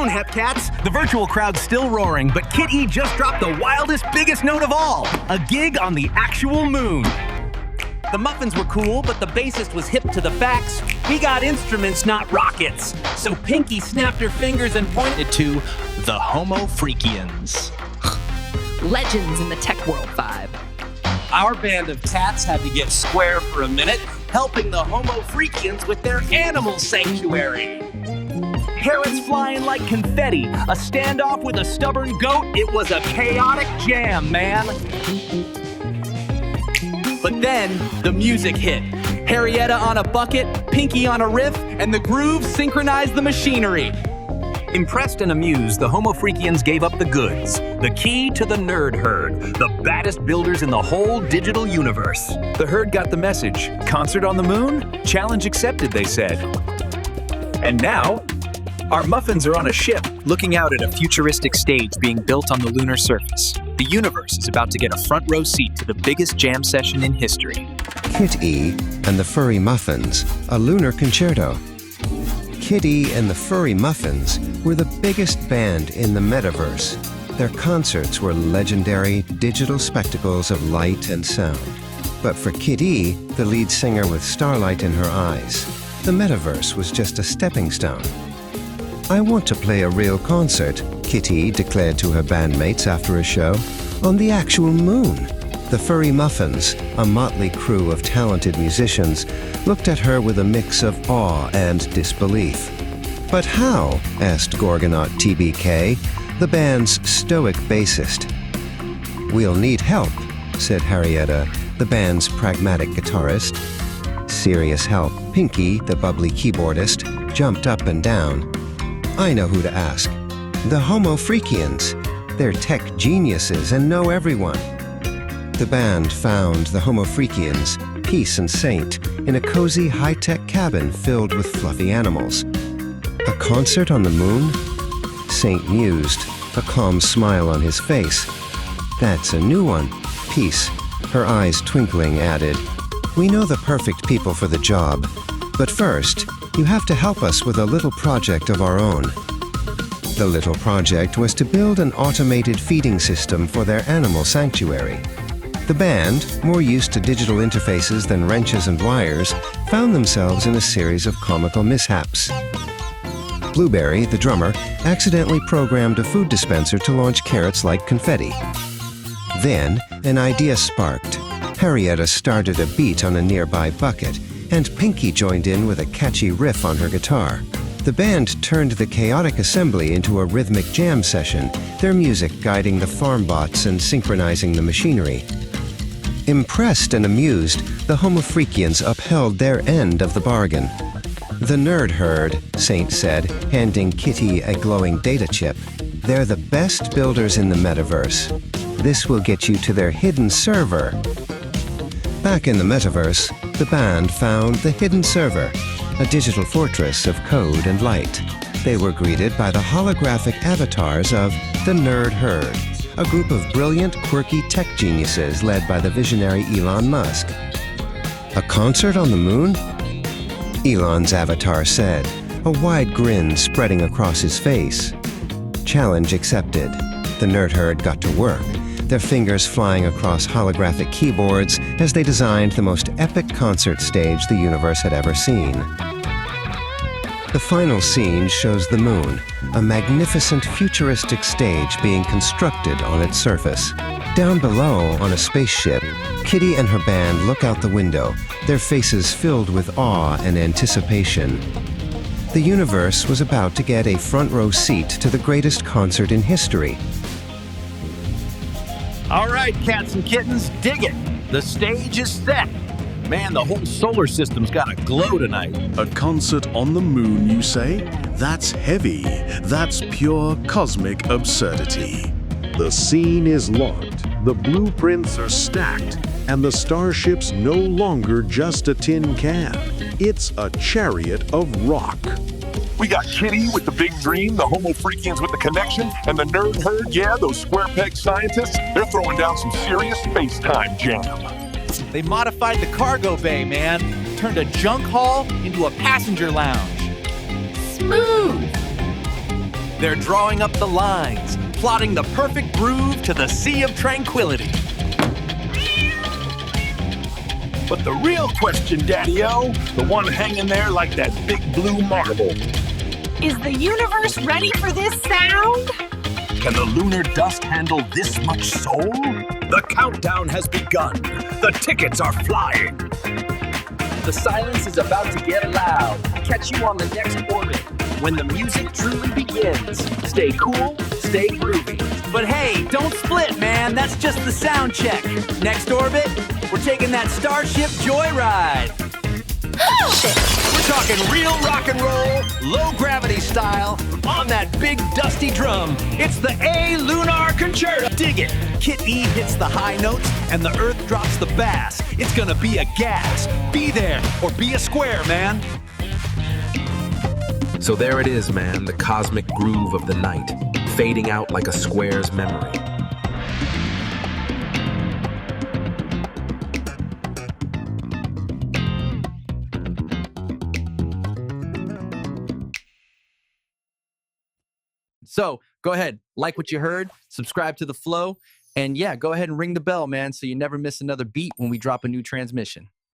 moon, Hepcats! The virtual crowd's still roaring, but Kitt-E just dropped the wildest, biggest note of all! A gig on the actual moon! The Muffins were cool, but the bassist was hip to the facts. We got instruments, not rockets. So Pinky snapped her fingers and pointed to the HomoFreakians. Legends in the tech world vibe. Our band of cats had to get square for a minute, helping the HomoFreakians with their animal sanctuary. Parrots flying like confetti, a standoff with a stubborn goat. It was a chaotic jam, man. But then, the music hit. Harrietta on a bucket, Pinky on a riff, and the groove synchronized the machinery. Impressed and amused, the HomoFreakians gave up the goods. The key to the nerd herd, the baddest builders in the whole digital universe. The herd got the message. Concert on the moon? Challenge accepted, they said. And now, our Muffins are on a ship, looking out at a futuristic stage being built on the lunar surface. The universe is about to get a front row seat to the biggest jam session in history. Kitt-E and the Furry Muffins, a LuNar Concerto. Kitt-E and the Furry Muffins were the biggest band in the Metaverse. Their concerts were legendary digital spectacles of light and sound. But for Kitt-E, the lead singer with starlight in her eyes, the Metaverse was just a stepping stone. "I want to play a real concert," Kitt-E declared to her bandmates after a show, "on the actual moon." The Furry Muffins, a motley crew of talented musicians, looked at her with a mix of awe and disbelief. "But how?" asked Gorgonaut TBK, the band's stoic bassist. "We'll need help," said Harrietta, the band's pragmatic guitarist. Serious help. Pinky, the bubbly keyboardist, jumped up and down. "I know who to ask. The HomoFreakians. They're tech geniuses and know everyone." The band found the HomoFreakians, Peace and Saint, in a cozy high-tech cabin filled with fluffy animals. "A concert on the moon?" Saint mused, a calm smile on his face. "That's a new one." Peace, her eyes twinkling, added, "We know the perfect people for the job, but first, you have to help us with a little project of our own." The little project was to build an automated feeding system for their animal sanctuary. The band, more used to digital interfaces than wrenches and wires, found themselves in a series of comical mishaps. Blueberry, the drummer, accidentally programmed a food dispenser to launch carrots like confetti. Then, an idea sparked. Harrietta started a beat on a nearby bucket, and Pinky joined in with a catchy riff on her guitar. The band turned the chaotic assembly into a rhythmic jam session, their music guiding the farm bots and synchronizing the machinery. Impressed and amused, the HomoFreakians upheld their end of the bargain. "The nerd herd," Saint said, handing Kitt-E a glowing data chip. "They're the best builders in the Metaverse. This will get you to their hidden server." Back in the Metaverse, the band found the hidden server, a digital fortress of code and light. They were greeted by the holographic avatars of the nerd herd, a group of brilliant, quirky tech geniuses led by the visionary Elon Musk. "A concert on the moon?" Elon's avatar said, a wide grin spreading across his face. Challenge accepted. The nerd herd got to work, their fingers flying across holographic keyboards as they designed the most epic concert stage the universe had ever seen. The final scene shows the moon, a magnificent futuristic stage being constructed on its surface. Down below, on a spaceship, Kitt-E and her band look out the window, their faces filled with awe and anticipation. The universe was about to get a front-row seat to the greatest concert in history. All right, cats and kittens, dig it. The stage is set. Man, the whole solar system's got a glow tonight. A concert on the moon, you say? That's heavy. That's pure cosmic absurdity. The scene is locked, the blueprints are stacked, and the starship's no longer just a tin can. It's a chariot of rock. We got Kitt-E with the big dream, the HomoFreakians with the connection, and the nerd herd, yeah, those square peg scientists, they're throwing down some serious space-time jam. They modified the cargo bay, man. Turned a junk hall into a passenger lounge. Smooth! They're drawing up the lines, plotting the perfect groove to the Sea of Tranquility. But the real question, Daddy-O, the one hanging there like that big blue marble. Is the universe ready for this sound? Can the lunar dust handle this much soul? The countdown has begun. The tickets are flying. The silence is about to get loud. Catch you on the next orbit when the music truly begins. Stay cool, stay groovy. But hey, don't split, man. That's just the sound check. Next orbit, we're taking that Starship joyride. We're talking real rock and roll, low gravity style, on that big dusty drum. It's the LuNar Concerto. Dig it. Kitt-E hits the high notes and the earth drops the bass. It's gonna be a gas. Be there or be a square, man. So there it is, man, the cosmic groove of the night, fading out like a square's memory. So go ahead, like what you heard, subscribe to the flow, and yeah, go ahead and ring the bell, man, so you never miss another beat when we drop a new transmission.